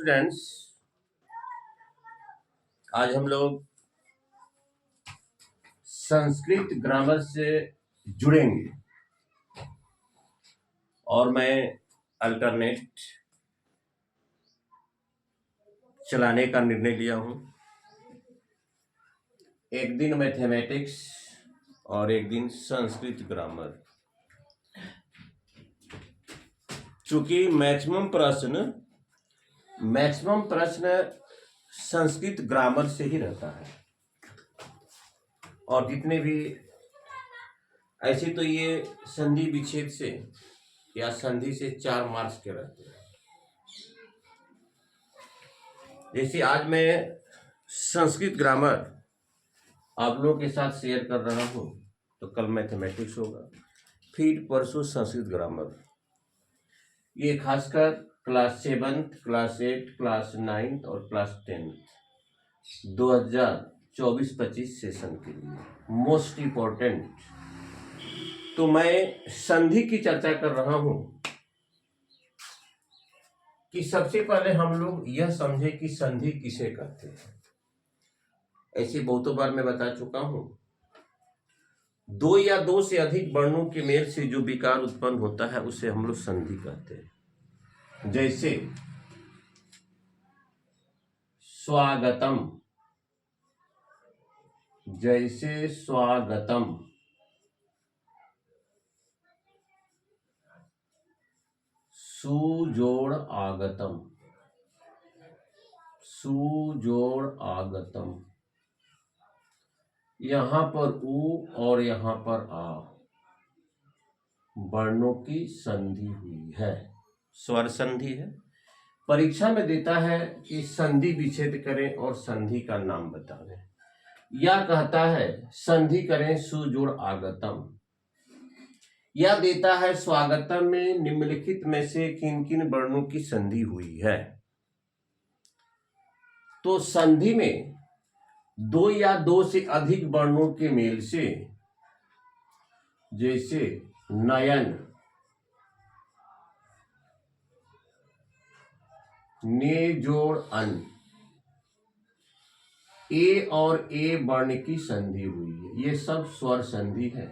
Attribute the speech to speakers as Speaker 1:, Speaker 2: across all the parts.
Speaker 1: Students, आज हम लोग संस्कृत ग्रामर से जुड़ेंगे और मैं अल्टरनेट चलाने का निर्णय लिया हूं। एक दिन मैथमेटिक्स और एक दिन संस्कृत ग्रामर। चूंकि मैक्सिमम प्रश्न संस्कृत ग्रामर से ही रहता है और जितने भी ऐसे तो ये संधि विच्छेद से या संधि से 4 मार्क्स के रहते हैं। जैसे आज मैं संस्कृत ग्रामर आप लोगों के साथ शेयर कर रहा हूँ, तो कल मैथमेटिक्स होगा, फिर परसों संस्कृत ग्रामर। ये खासकर क्लास 7, क्लास 8, क्लास 9 और क्लास 10 2024-25 सेशन के लिए मोस्ट इम्पोर्टेंट। तो मैं संधि की चर्चा कर रहा हूं कि सबसे पहले हम लोग यह समझे कि संधि किसे कहते हैं। ऐसे बहुतों बार मैं बता चुका हूं, 2 या 2 से अधिक वर्णों के मेल से जो विकार उत्पन्न होता है उसे हम लोग संधि कहते हैं। जैसे स्वागतम, जैसे स्वागतम, सुजोड़ आगतम, सुजोड़ आगतम। यहां पर उ और यहां पर आ वर्णों की संधि हुई है, स्वर संधि है। परीक्षा में देता है कि संधि विच्छेद करें और संधि का नाम बतावें, या कहता है संधि करें सुजोड़ आगतम, या देता है स्वागतम में निम्नलिखित में से किन किन वर्णों की संधि हुई है। तो संधि में 2 या 2 से अधिक वर्णों के मेल से, जैसे नयन, ने जोड़ अन, ए और ए वर्ण की संधि हुई है। ये सब स्वर संधि है।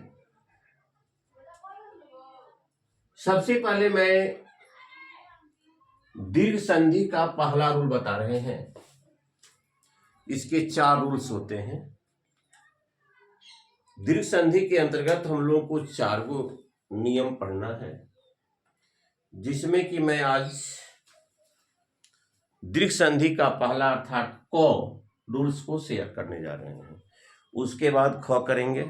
Speaker 1: सबसे पहले मैं दीर्घ संधि का पहला रूल बता रहे हैं। इसके 4 रूल्स होते हैं। दीर्घ संधि के अंतर्गत हम लोगों को 4 गो नियम पढ़ना है, जिसमें कि मैं आज दीर्घ संधि का पहला अर्थात क रूल्स को शेयर करने जा रहे हैं। उसके बाद ख करेंगे,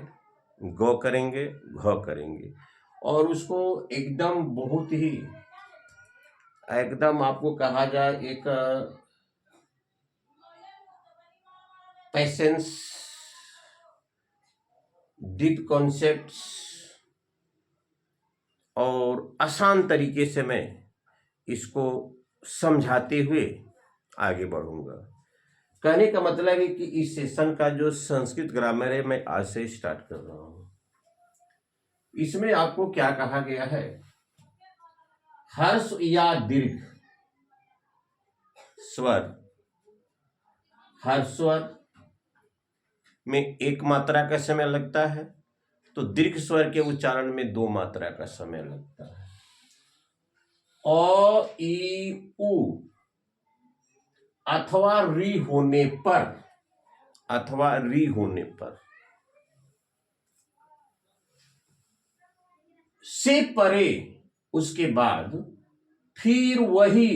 Speaker 1: ग करेंगे, घ करेंगे और उसको एकदम बहुत ही एकदम आपको कहा जाए एक पेशेंस, डीप कॉन्सेप्ट्स और आसान तरीके से मैं इसको समझाते हुए आगे बढ़ूंगा। कहने का मतलब है कि इस सेशन का जो संस्कृत ग्रामर है मैं आज से स्टार्ट कर रहा हूं। इसमें आपको क्या कहा गया है, हर्ष या दीर्घ स्वर, हर्ष स्वर में 1 मात्रा का समय लगता है, तो दीर्घ स्वर के उच्चारण में 2 मात्रा का समय लगता है। अ, ई, उ अथवा री होने पर, अथवा री होने पर से परे उसके बाद फिर वही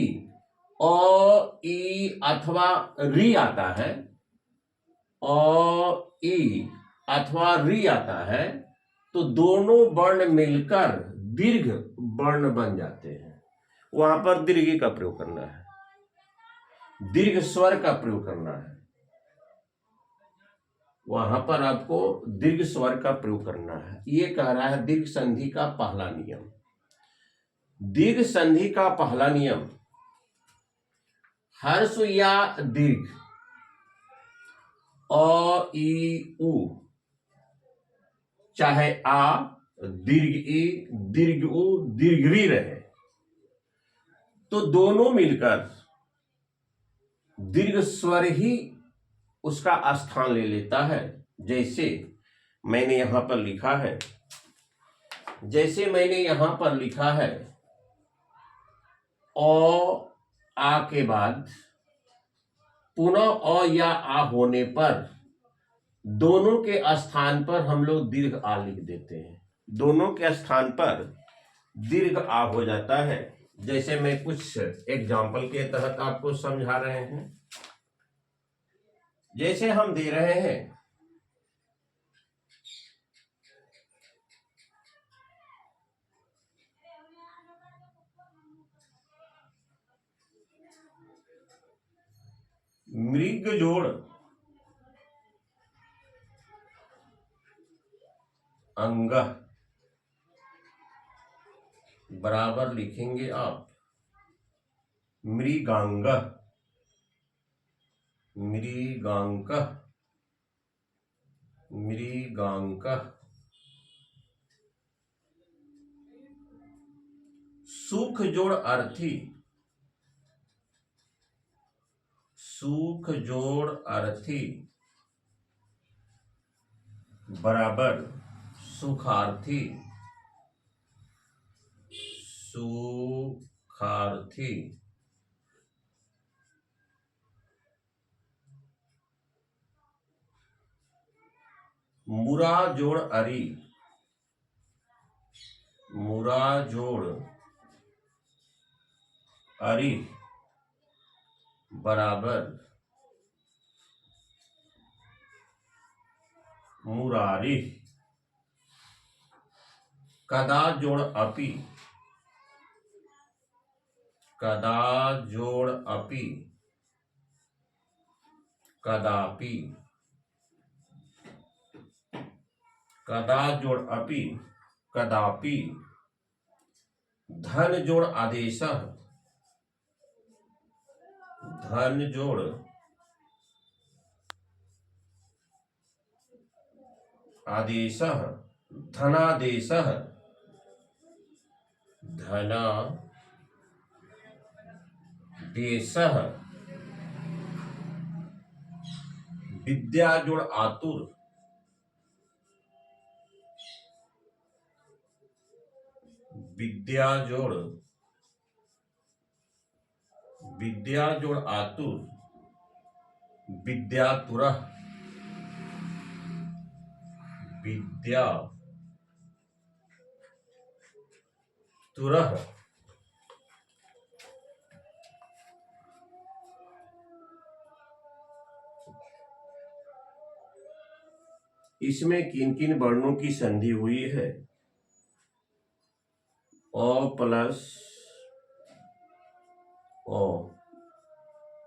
Speaker 1: अ, ई अथवा री आता है, अ, ई अथवा री आता है, तो दोनों वर्ण मिलकर दीर्घ वर्ण बन जाते हैं। वहां पर दीर्घ का प्रयोग करना है, दीर्घ स्वर का प्रयोग करना है। वहां पर आपको दीर्घ स्वर का प्रयोग करना है। ये कह रहा है दीर्घ संधि का पहला नियम। दीर्घ संधि का पहला नियम, हर्ष या दीर्घ अ, ई, उ, चाहे आ, दीर्घ ई, दीर्घ उ, दीर्घ री रहे, तो दोनों मिलकर दीर्घ स्वर ही उसका स्थान ले लेता है। जैसे मैंने यहां पर लिखा है, आ के बाद पुनः अ या आ होने पर दोनों के स्थान पर हम लोग दीर्घ आ लिख देते हैं। दोनों के स्थान पर दीर्घ आ हो जाता है। जैसे मैं कुछ एग्जाम्पल के तहत आपको समझा रहे हैं। जैसे हम दे रहे हैं, मृग जोड़ अंग बराबर लिखेंगे आप मृगांग। मृगांक मृगांक। सुख जोड़ अर्थी। सुख जोड़ अर्थी बराबर सुखार्थी। सुखार्थी। मुरा जोड़ अरी। मुरा जोड़ अरी बराबर मुरारी। कदा जोड़ अपी। कदा जोड़ अपी कदापि। कदा जोड़ अपी कदापि। धन जोड़ आदेश। धन जोड़ आदेश धनादेश। धनादेश। विद्या जोड़ आतुर। विद्या जोड़ आतुर विद्यातुर। विद्यातुर। इसमें किन किन वर्णों की संधि हुई है? अ प्लस ओ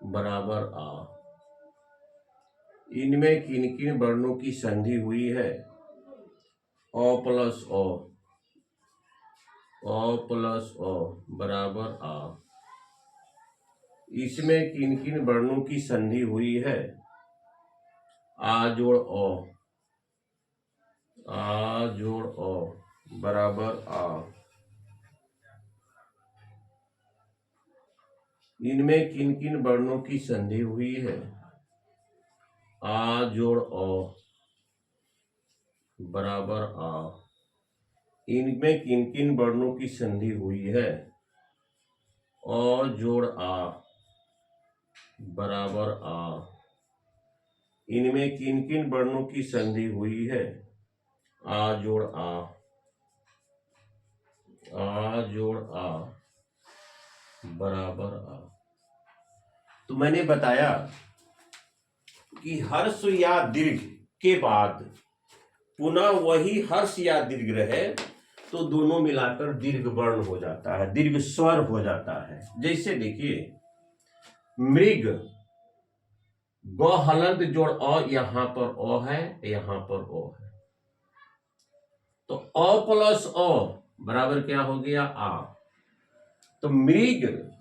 Speaker 1: बराबर आ। इनमें किन किन वर्णों की संधि हुई है? अ प्लस ओ बराबर आ। इसमें किन किन वर्णों की संधि हुई है? आ जोड़ ओ बराबर आ। इनमें किन किन वर्णों की संधि हुई है? आ जोड़ ओ बराबर आ। इनमें किन किन वर्णों की संधि हुई है? अ जोड़ आ बराबर आ। इनमें किन किन वर्णों की संधि हुई है? आ जोड़ आ बराबर आ। तो मैंने बताया कि हर्ष या दीर्घ के बाद पुनः वही हर्ष या दीर्घ रहे तो दोनों मिलाकर दीर्घ वर्ण हो जाता है, दीर्घ स्वर हो जाता है। जैसे देखिए, मृग ग हलंत जोड़ अ, यहां पर अ है, यहां पर ओ है, तो अ प्लस अ बराबर क्या हो गया? आ। तो मृग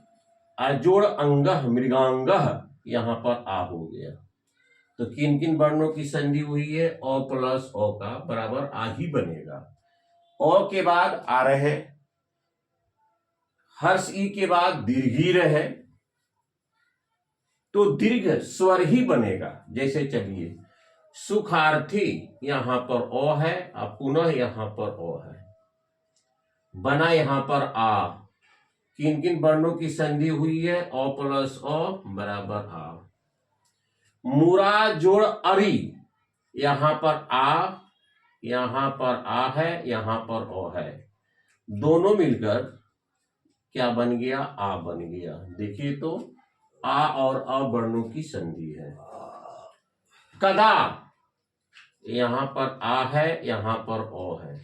Speaker 1: जोड़ अंग मृगांग, यहां पर आ हो गया। तो किन किन वर्णों की संधि हुई है? अ प्लस ओ का बराबर आ ही बनेगा। अ के बाद आ रहे, हर्ष ई के बाद दीर्घी रहे, तो दीर्घ स्वर ही बनेगा। जैसे चलिए, सुखार्थी यहां पर ओ है, अब पुनः यहां पर ओ है, बना यहां पर आ। किन किन वर्णों की संधि हुई है? ओ प्लस ओ बराबर आ। मुरा जोड़ अरी, यहां पर आ, यहां पर आ है, यहां पर ओ है, दोनों मिलकर क्या बन गया? आ बन गया। देखिए तो आ और अ वर्णों की संधि है। कदा, यहां पर आ है, यहां पर ओ है,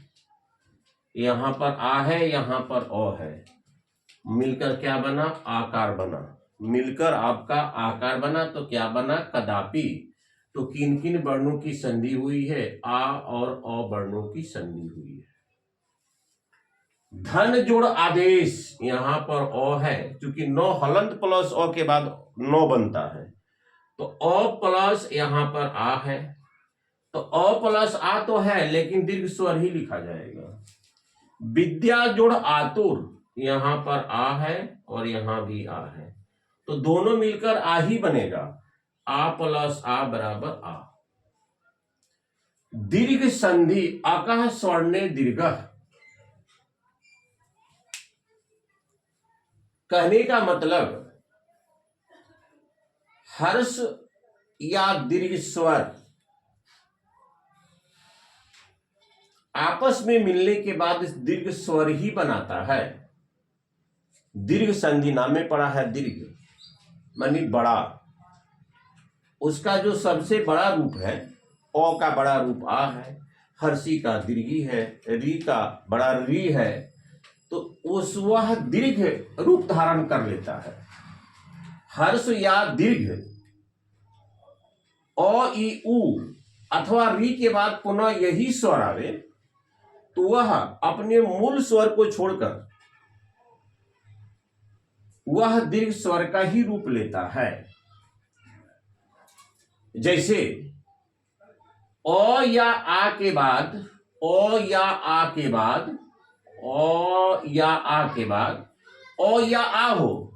Speaker 1: यहां पर आ है, यहां पर ओ है, मिलकर क्या बना? आकार बना। मिलकर आपका आकार बना तो क्या बना? कदापि। तो किन किन वर्णों की संधि हुई है? आ और अ वर्णों की संधि हुई है। धन जोड़ आदेश, यहां पर ओ है, क्योंकि नो हलंत प्लस ओ के बाद नो बनता है, तो ओ प्लस यहां पर आ है, तो ओ प्लस आ तो है लेकिन दीर्घ स्वर ही लिखा जाएगा। विद्या जोड़ आतुर, यहां पर आ है और यहां भी आ है, तो दोनों मिलकर आ ही बनेगा। आ प्लस आ बराबर आ। दीर्घ संधि अकः स्वर्णे दीर्घः, कहने का मतलब हर्ष या दीर्घ स्वर आपस में मिलने के बाद दीर्घ स्वर ही बनाता है। दीर्घ संधि नाम में पड़ा है दीर्घ मानी बड़ा, उसका जो सबसे बड़ा रूप है, ओ का बड़ा रूप आ है, हर्षी का दीर्घी है, री का बड़ा री है, तो उस वह दीर्घ रूप धारण कर लेता है। हर्ष या दीर्घ ओ ई उ अथवा री के बाद पुनः यही स्वर आवे तो वह अपने मूल स्वर को छोड़कर वह दीर्घ स्वर का ही रूप लेता है। जैसे ओ या आ के बाद, ओ या आ के बाद, ओ या आ के बाद ओ या आ हो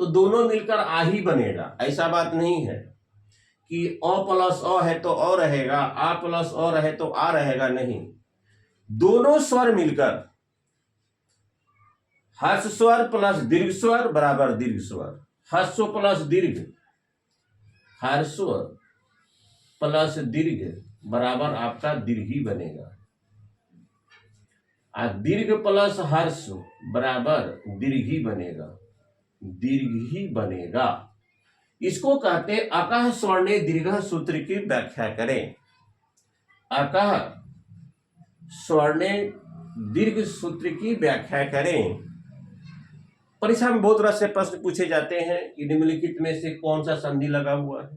Speaker 1: तो दोनों मिलकर आ ही बनेगा। ऐसा बात नहीं है कि ओ प्लस ओ है तो ओ रहेगा, आ प्लस ओ रहे तो आ रहेगा, नहीं। दोनों स्वर मिलकर हर्ष स्वर प्लस दीर्घ स्वर बराबर दीर्घ स्वर, हर्ष प्लस दीर्घ, हर्ष प्लस दीर्घ बराबर आपका दीर्घ ही बनेगा। दीर्घ प्लस हर्ष बराबर दीर्घ ही बनेगा, दीर्घ ही बनेगा। इसको कहते अकः स्वर्णे दीर्घ सूत्र की व्याख्या करें। अकः स्वर्णे दीर्घ सूत्र की व्याख्या करें। परीक्षा में बहुत तरह से प्रश्न पूछे जाते हैं कि निम्नलिखित में से कौन सा संधि लगा हुआ है,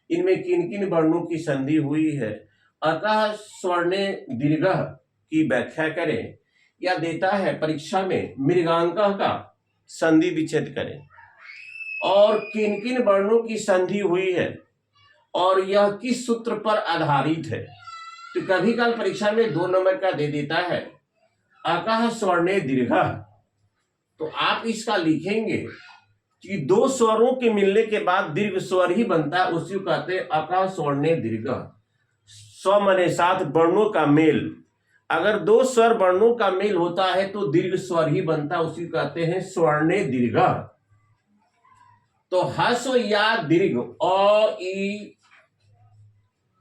Speaker 1: इनमें किन किन वर्णों की संधि हुई है। अतः स्वर्णे दीर्घ की व्याख्या करें, या देता है परीक्षा में मृगांक का संधि विच्छेद करें और किन किन वर्णों की संधि हुई है और यह किस सूत्र पर आधारित है। तो कभी काल परीक्षा में 2 नंबर का दे देता है अकः स्वर्णे दीर्घ, तो आप इसका लिखेंगे कि 2 स्वरों के मिलने के बाद दीर्घ स्वर ही बनता है, उसी को कहते हैं अकः स्वर्णे दीर्घ। स्व माने साथ वर्णों का मेल, अगर 2 स्वर वर्णों का मेल होता है तो दीर्घ स्वर ही बनता है, उसी को कहते हैं स्वर्णे दीर्घ। तो हर्ष या दीर्घ अ ई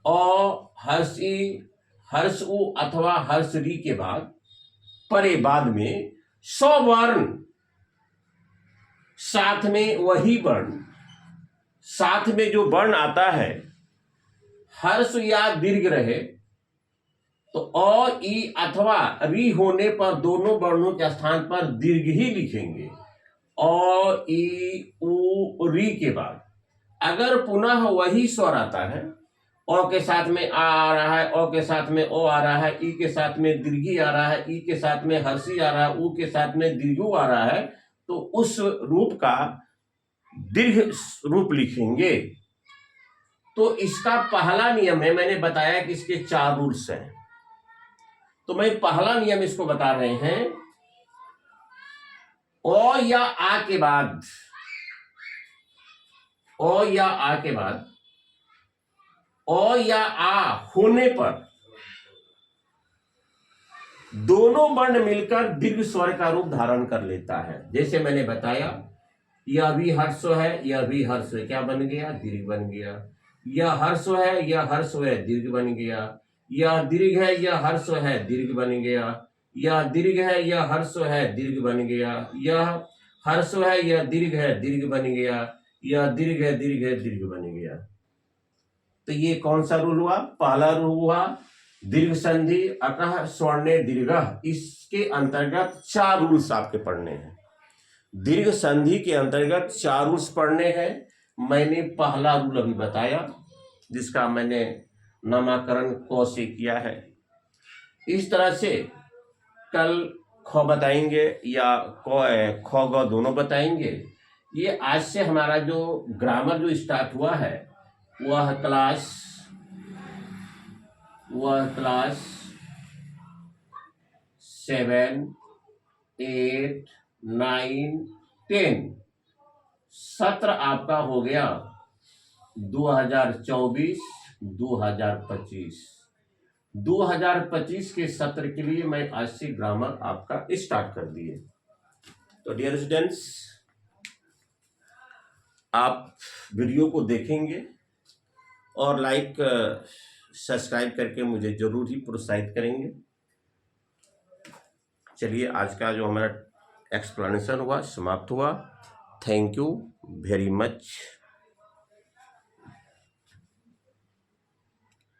Speaker 1: अ हर्ष ई हर्ष उ अथवा हर्ष री के बाद परे बाद में स्वर्ण साथ में वही वर्ण, साथ में जो वर्ण आता है हर्ष या दीर्घ रहे तो अ ई अथवा री होने पर दोनों वर्णों के स्थान पर दीर्घ ही लिखेंगे। अ ई उ री के बाद अगर पुनः वही स्वर आता है, ओ के साथ में आ रहा है, ओ के साथ में ओ आ रहा है, ई के साथ में दीर्घी आ रहा है, ई के साथ में हर्षी आ रहा है, उ के साथ में दीर्घु आ रहा है, तो उस रूप का दीर्घ रूप लिखेंगे। तो इसका पहला नियम है, मैंने बताया कि इसके 4 रूल्स हैं, तो मैं पहला नियम इसको बता रहे हैं। ओ या आ के बाद ओ या आ के बाद ओ या आ होने पर दोनों वर्ण मिलकर दीर्घ स्वर का रूप धारण कर लेता है। जैसे मैंने बताया, यह भी हर्ष है, यह भी हर्ष है, क्या बन गया? दीर्घ बन गया। यह हर्ष है, यह हर्ष है, दीर्घ बन गया। यह दीर्घ है, यह हर्ष है, दीर्घ बन गया। यह दीर्घ है, यह हर्ष है, दीर्घ बन गया। यह हर्ष है, यह दीर्घ है, दीर्घ बन गया। यह दीर्घ है, दीर्घ है, दीर्घ बन गया। तो ये कौन सा रूल हुआ? पहला रूल हुआ दीर्घ संधि अतः स्वर्णे दीर्घ। इसके अंतर्गत 4 रूल्स आपके पढ़ने हैं। दीर्घ संधि के अंतर्गत 4 रूल्स पढ़ने हैं। मैंने पहला रूल अभी बताया, जिसका मैंने नामकरण क से किया है। इस तरह से कल ख बताएंगे या ख ग दोनों बताएंगे। ये आज से हमारा जो ग्रामर जो स्टार्ट हुआ है, वह क्लास 7, 8, 9, 10 सत्र आपका हो गया 2024-2025। 2025 के सत्र के लिए मैं आज से ग्रामर आपका स्टार्ट कर दिए। तो डियर स्टूडेंट्स, आप वीडियो को देखेंगे और लाइक सब्सक्राइब करके मुझे जरूर ही प्रोत्साहित करेंगे। चलिए, आज का जो हमारा एक्सप्लेनेशन हुआ समाप्त हुआ। Thank you very much.